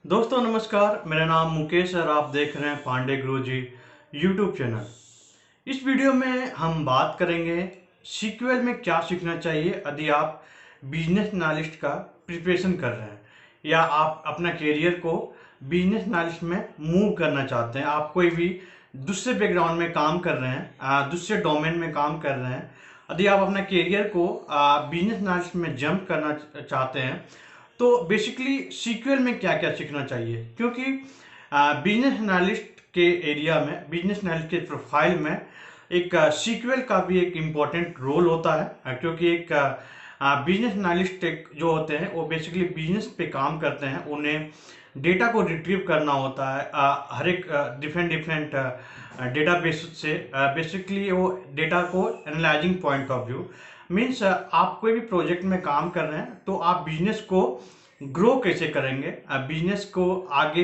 दोस्तों नमस्कार, मेरा नाम मुकेश और आप देख रहे हैं पांडे गुरुजी यूट्यूब चैनल। इस वीडियो में हम बात करेंगे सीक्वल में क्या सीखना चाहिए यदि आप बिजनेस एनालिस्ट का प्रिपरेशन कर रहे हैं या आप अपना करियर को बिजनेस एनालिस्ट में मूव करना चाहते हैं। आप कोई भी दूसरे बैकग्राउंड में काम कर रहे हैं, दूसरे डोमेन में काम कर रहे हैं। यदि आप अपना करियर को बिजनेस एनालिस्ट में जंप करना चाहते हैं तो बेसिकली सीक्वल में क्या क्या सीखना चाहिए, क्योंकि बिजनेस एनालिस्ट के एरिया में, बिजनेस एनालिस्ट के प्रोफाइल में एक सीक्वल का भी एक इम्पॉर्टेंट रोल होता है। क्योंकि एक बिजनेस एनालिस्ट जो होते हैं वो बेसिकली बिजनेस पे काम करते हैं, उन्हें डेटा को रिट्रीव करना होता है हर एक डिफरेंट डिफरेंट डेटा बेस से। बेसिकली वो डेटा को analysing point of view means आप कोई भी प्रोजेक्ट में काम कर रहे हैं तो आप बिजनेस को ग्रो कैसे करेंगे, बिजनेस को आगे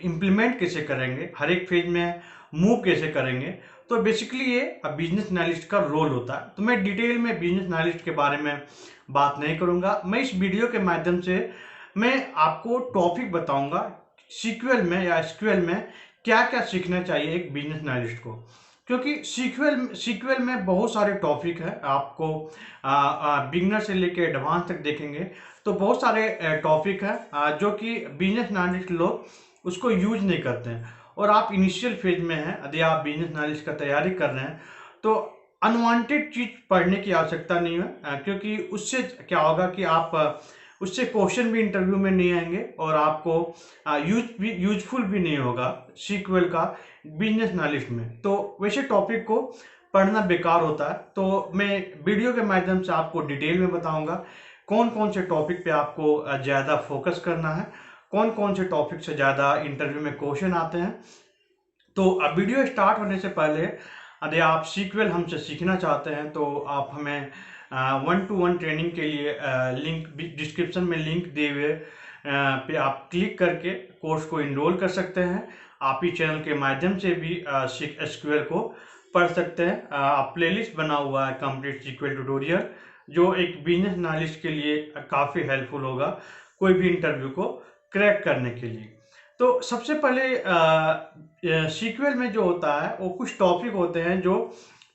इम्प्लीमेंट कैसे करेंगे, हर एक फेज में मूव कैसे करेंगे। तो बेसिकली ये बिजनेस एनालिस्ट का रोल होता है। तो मैं डिटेल में बिजनेस एनालिस्ट के बारे में बात नहीं करूंगा। मैं इस वीडियो के माध्यम से मैं आपको टॉपिक बताऊंगा सीक्वल में या एसक्यूएल में क्या क्या सीखना चाहिए एक बिजनेस एनालिस्ट को। क्योंकि सीक्वल में बहुत सारे टॉपिक है, आपको बिगनर से लेके एडवांस तक देखेंगे तो बहुत सारे टॉपिक है जो कि बिजनेस एनालिस्ट लोग उसको यूज नहीं करते हैं। और आप इनिशियल फेज में हैं, यदि आप बिजनेस एनालिस्ट का तैयारी कर रहे हैं तो अनवांटेड चीज पढ़ने की आवश्यकता नहीं है। क्योंकि उससे क्या होगा कि आप उससे क्वेश्चन भी इंटरव्यू में नहीं आएंगे और आपको यूजफुल भी नहीं होगा सीक्वल का बिजनेस एनालिस्ट में। तो वैसे टॉपिक को पढ़ना बेकार होता है। तो मैं वीडियो के माध्यम से आपको डिटेल में बताऊंगा कौन कौन से टॉपिक पे आपको ज़्यादा फोकस करना है, कौन कौन से टॉपिक से ज़्यादा इंटरव्यू में क्वेश्चन आते हैं। तो अब वीडियो स्टार्ट होने से पहले यदि आप सीक्वल हमसे सीखना चाहते हैं तो आप हमें 1-to-1 ट्रेनिंग के लिए लिंक डिस्क्रिप्शन में लिंक दिए हुए पे आप क्लिक करके कोर्स को इनरोल कर सकते हैं। आप ही चैनल के माध्यम से भी एसक्यूएल को पढ़ सकते हैं। आप प्लेलिस्ट बना हुआ है कंप्लीट सीक्वल ट्यूटोरियल, जो एक बिजनेस एनालिस्ट के लिए काफ़ी हेल्पफुल होगा कोई भी इंटरव्यू को क्रैक करने के लिए। तो सबसे पहले सीक्वल में जो होता है वो कुछ टॉपिक होते हैं जो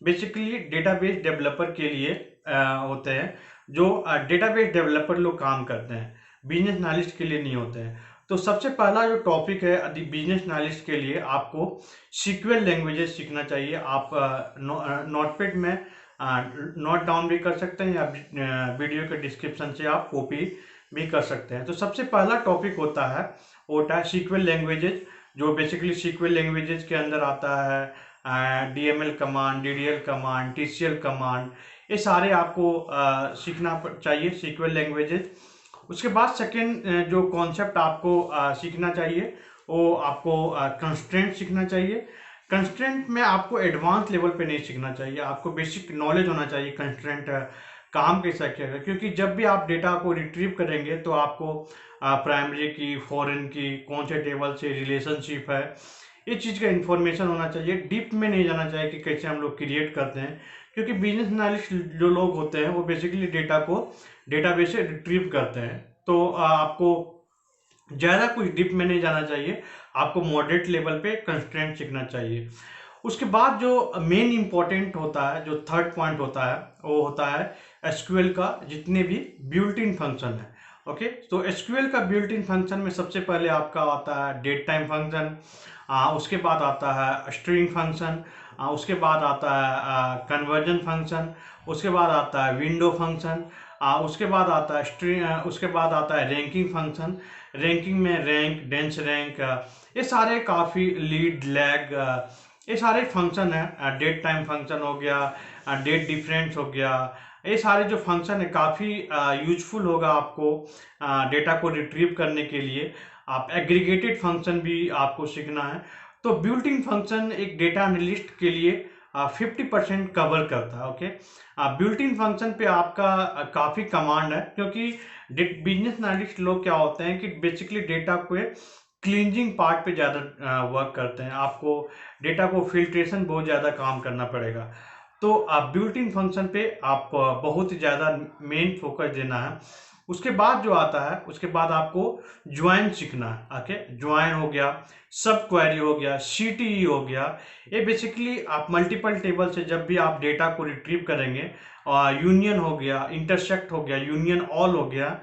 बेसिकली डेटाबेस डेवलपर के लिए होते हैं, जो डेटाबेस डेवलपर लोग काम करते हैं, बिजनेस एनालिस्ट के लिए नहीं होते हैं। तो सबसे पहला जो टॉपिक है यदि बिजनेस एनालिस्ट के लिए, आपको सीक्वल लैंग्वेजेस सीखना चाहिए। आप नोटपैड में नोट डाउन भी कर सकते हैं या वीडियो के डिस्क्रिप्शन से आप कॉपी भी कर सकते हैं। तो सबसे पहला टॉपिक होता है होता है सीक्वल लैंग्वेजेज, जो बेसिकली सीक्वल लैंग्वेजेज के अंदर आता है DML command, DDL command, TCL command, ये सारे आपको सीखना चाहिए सीक्वल लैंग्वेजेज। उसके बाद सेकेंड जो कॉन्सेप्ट आपको सीखना चाहिए वो आपको कंस्ट्रेंट सीखना चाहिए। कंस्ट्रेंट में आपको एडवांस लेवल पे नहीं सीखना चाहिए, आपको बेसिक नॉलेज होना चाहिए कंस्ट्रेंट काम कैसा किया है। क्योंकि जब भी आप डेटा को रिट्रीव करेंगे तो आपको प्राइमरी की, फॉरेन की, कौन से टेबल से रिलेशनशिप है, इस चीज़ का इन्फॉर्मेशन होना चाहिए। डीप में नहीं जाना चाहिए कि कैसे हम लोग क्रिएट करते हैं। क्योंकि बिजनेस एनालिस्ट जो लोग होते हैं वो बेसिकली डेटा को डेटाबेस से रिट्रीव करते हैं। तो आपको ज़्यादा कुछ डीप में नहीं जाना चाहिए, आपको मॉडरेट लेवल पे कंस्ट्रेंट सीखना चाहिए। उसके बाद जो मेन इंपॉर्टेंट होता है, जो थर्ड पॉइंट होता है, वो होता है एसक्यूएल का जितने भी बिल्ट इन फंक्शन है। ओके, तो एसक्यूएल का बिल्ट इन फंक्शन में सबसे पहले आपका आता है डेट टाइम फंक्शन, उसके बाद आता है स्ट्रिंग फंक्शन, उसके बाद आता है कन्वर्जन फंक्शन, उसके बाद आता है विंडो फंक्शन, उसके बाद आता है स्ट्रिंग, उसके बाद आता है रैंकिंग फंक्शन। रैंकिंग में रैंक, डेंस रैंक, ये सारे काफ़ी लीड लैग, ये सारे फंक्शन है। डेट टाइम फंक्शन हो गया, डेट डिफरेंस हो गया, ये सारे जो फंक्शन है काफ़ी यूजफुल होगा आपको डेटा को रिट्रीव करने के लिए। आप एग्रीगेटेड फंक्शन भी आपको सीखना है। तो बिल्ट इन फंक्शन एक डेटा एनालिस्ट के लिए 50% कवर करता है। ओके, बिल्ट इन फंक्शन पे आपका काफ़ी कमांड है, क्योंकि बिजनेस एनालिस्ट लोग क्या होते हैं कि बेसिकली डेटा को क्लींजिंग पार्ट पे ज़्यादा वर्क करते हैं। आपको डेटा को फिल्ट्रेशन बहुत ज़्यादा काम करना पड़ेगा। तो आप बिल्ट इन फंक्शन पे आप बहुत ही ज़्यादा मेन फोकस देना है। उसके बाद जो आता है, उसके बाद आपको ज्वाइन सीखना है। ओके, ज्वाइन हो गया, सब क्वेरी हो गया, सीटीई हो गया। ये बेसिकली आप मल्टीपल टेबल से जब भी आप डेटा को रिट्रीव करेंगे, यूनियन हो गया, इंटरसेक्ट हो गया, यूनियन ऑल हो गया,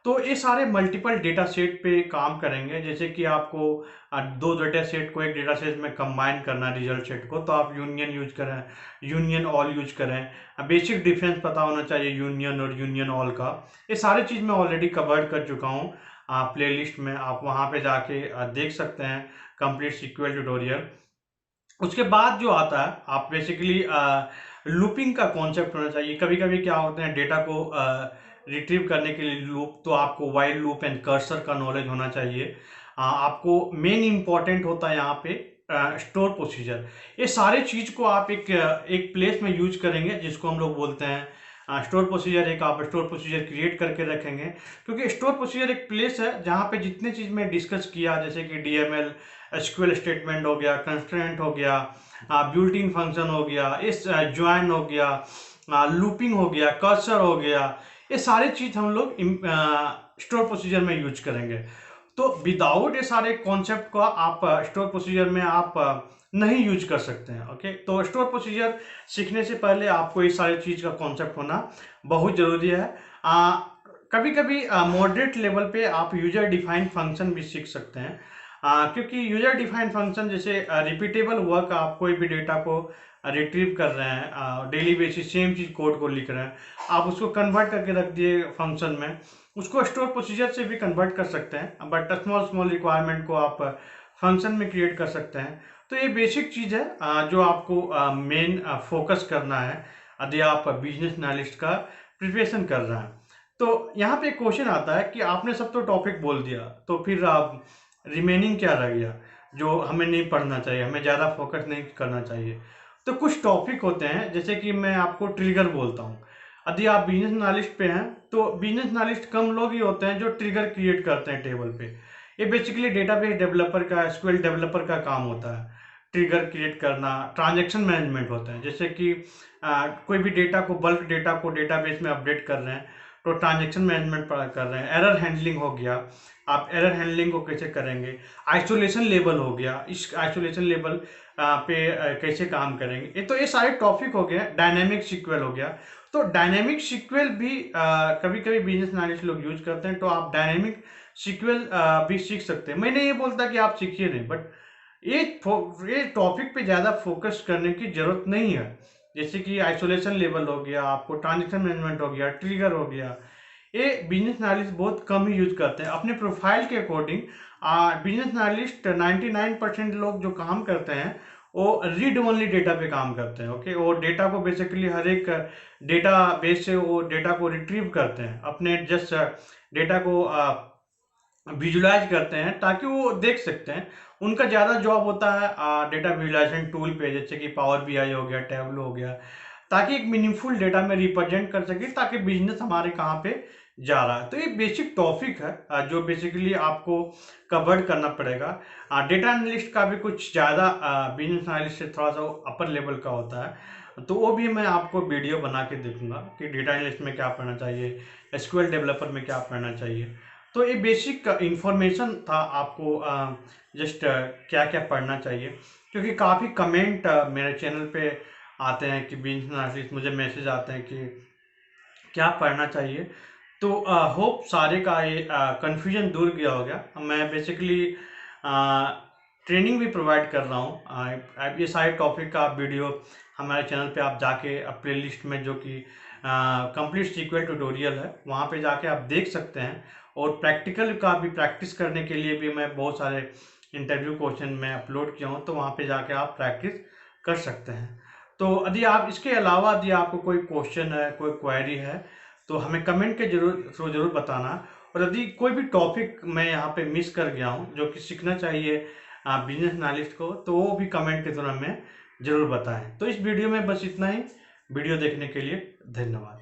तो ये सारे मल्टीपल डेटा सेट पे काम करेंगे। जैसे कि आपको दो डेटा सेट को एक डेटा सेट में कंबाइन करना है रिजल्ट सेट को, तो आप यूनियन यूज करें, यूनियन ऑल यूज करें। बेसिक डिफरेंस पता होना चाहिए यूनियन और यूनियन ऑल का। ये सारी चीज़ मैं ऑलरेडी कवर कर चुका हूँ प्लेलिस्ट में, आप वहाँ पे जाके देख सकते हैं कंप्लीट सीक्वल ट्यूटोरियल। उसके बाद जो आता है, आप बेसिकली लूपिंग का कॉन्सेप्ट होना चाहिए। कभी कभी क्या होते हैं, डेटा को रिट्रीव करने के लिए लूप, तो आपको वाइल लूप एंड कर्सर का नॉलेज होना चाहिए। आपको मेन इंपॉर्टेंट होता है यहाँ पे स्टोर प्रोसीजर। ये सारे चीज को आप एक प्लेस में यूज करेंगे, जिसको हम लोग बोलते हैं स्टोर प्रोसीजर। एक आप स्टोर प्रोसीजर क्रिएट करके रखेंगे, क्योंकि स्टोर प्रोसीजर एक प्लेस है जहाँ पे जितने चीज में डिस्कस किया, जैसे कि डीएमएल, एसक्यूएल स्टेटमेंट हो गया, कंस्ट्रेंट हो गया, बिल्ट इन फंक्शन हो गया, इस ज्वाइन हो गया, लूपिंग हो गया, कर्सर हो गया, ये सारी चीज हम लोग स्टोर प्रोसीजर में यूज करेंगे। तो विदाउट ये सारे कॉन्सेप्ट को आप स्टोर प्रोसीजर में आप नहीं यूज कर सकते हैं। ओके, तो स्टोर प्रोसीजर सीखने से पहले आपको ये सारी चीज का कॉन्सेप्ट होना बहुत जरूरी है। कभी कभी मॉडरेट लेवल पे आप यूजर डिफाइंड फंक्शन भी सीख सकते हैं, क्योंकि यूजर डिफाइंड फंक्शन जैसे रिपीटेबल वर्क, आप कोई भी डेटा को रिट्रीव कर रहे हैं डेली बेसिस, सेम चीज कोड को लिख रहे हैं, आप उसको कन्वर्ट करके रख दिए फंक्शन में, उसको स्टोर प्रोसीजर से भी कन्वर्ट कर सकते हैं, बट स्मॉल स्मॉल रिक्वायरमेंट को आप फंक्शन में क्रिएट कर सकते हैं। तो ये बेसिक चीज़ है जो आपको मेन फोकस करना है यदि आप बिजनेस एनालिस्ट का प्रिपरेशन कर रहे हैं। तो यहाँ पे क्वेश्चन आता है कि आपने सब तो टॉपिक बोल दिया, तो फिर आप रिमेनिंग क्या रह गया जो हमें नहीं पढ़ना चाहिए, हमें ज़्यादा फोकस नहीं करना चाहिए। तो कुछ टॉपिक होते हैं, जैसे कि मैं आपको ट्रिगर बोलता हूँ। यदि आप बिजनेस एनालिस्ट पे हैं, तो बिजनेस एनालिस्ट कम लोग ही होते हैं जो ट्रिगर क्रिएट करते हैं टेबल पे। ये बेसिकली डेटाबेस डेवलपर का, एसक्यूएल डेवलपर का काम होता है, ट्रिगर क्रिएट करना। ट्रांजैक्शन मैनेजमेंट होता है, जैसे कि कोई भी डेटा को, बल्क डेटा को डेटाबेस में अपडेट कर रहे हैं, तो ट्रांजैक्शन मैनेजमेंट कर रहे हैं। एरर हैंडलिंग हो गया, आप एरर हैंडलिंग को कैसे करेंगे। आइसोलेशन लेवल हो गया, इस आइसोलेशन लेवल पे कैसे काम करेंगे। ये सारे टॉपिक हो गए। डायनेमिक सीक्वल हो गया, तो डायनेमिक सीक्वल भी कभी कभी बिजनेस एनालिस्ट लोग यूज करते हैं, तो आप डायनेमिक सीक्वल भी सीख सकते हैं। मैंने ये बोलता कि आप सीखिए नहीं, बट ये टॉपिक पे ज़्यादा फोकस करने की जरूरत नहीं है। जैसे कि आइसोलेशन लेवल हो गया, आपको ट्रांजेक्शन मैनेजमेंट हो गया, ट्रिगर हो गया, ये बिजनेस एनालिस्ट बहुत कम ही यूज करते हैं अपने प्रोफाइल के अकॉर्डिंग। बिजनेस एनालिस्ट 99% लोग जो काम करते हैं वो रीड ओनली डेटा पे काम करते हैं। ओके, वो डेटा को बेसिकली हर एक डेटा बेस से वो डेटा को रिट्रीव करते हैं, अपने जस्ट डेटा को विजुलाइज करते हैं ताकि वो देख सकते हैं। उनका ज़्यादा जॉब होता है डेटा विजुलाइजेशन टूल पे, जैसे कि पावर बीआई हो गया, टैबलो हो गया, ताकि एक मीनिंगफुल डेटा में रिप्रेजेंट कर सके, ताकि बिजनेस हमारे कहाँ पे जा रहा है। तो ये बेसिक टॉपिक है जो बेसिकली आपको कवर करना पड़ेगा। डेटा एनालिस्ट का भी कुछ ज़्यादा बिजनेस एनालिस्ट से थोड़ा सा अपर लेवल का होता है, तो वो भी मैं आपको वीडियो बना के देखूंगा कि डेटा एनालिस्ट में क्या पढ़ना चाहिए, एसक्यूएल डेवलपर में क्या पढ़ना चाहिए। तो ये बेसिक इंफॉर्मेशन था आपको, जस्ट क्या क्या पढ़ना चाहिए, क्योंकि काफ़ी कमेंट मेरे चैनल पे आते हैं कि बिजनेस एनालिस्ट, मुझे मैसेज आते हैं कि क्या पढ़ना चाहिए। तो होप सारे का ये कन्फ्यूजन दूर गया हो गया। मैं बेसिकली ट्रेनिंग भी प्रोवाइड कर रहा हूँ। ये सारे टॉपिक का वीडियो हमारे चैनल पे आप जाके प्लेलिस्ट में, जो कि कंप्लीट सीक्वल ट्यूटोरियल है, वहाँ पे जाके आप देख सकते हैं। और प्रैक्टिकल का भी प्रैक्टिस करने के लिए भी मैं बहुत सारे इंटरव्यू क्वेश्चन में अपलोड किया हूँ, तो वहाँ पे जाके आप प्रैक्टिस कर सकते हैं। तो यदि आप इसके अलावा यदि आपको कोई क्वेश्चन है, कोई क्वेरी है, तो हमें कमेंट के जरूर बताना। और यदि कोई भी टॉपिक मैं यहाँ पे मिस कर गया हूँ जो कि सीखना चाहिए बिजनेस एनालिस्ट को, तो वो भी कमेंट के द्वारा हमें जरूर बताएं। तो इस वीडियो में बस इतना ही। वीडियो देखने के लिए धन्यवाद।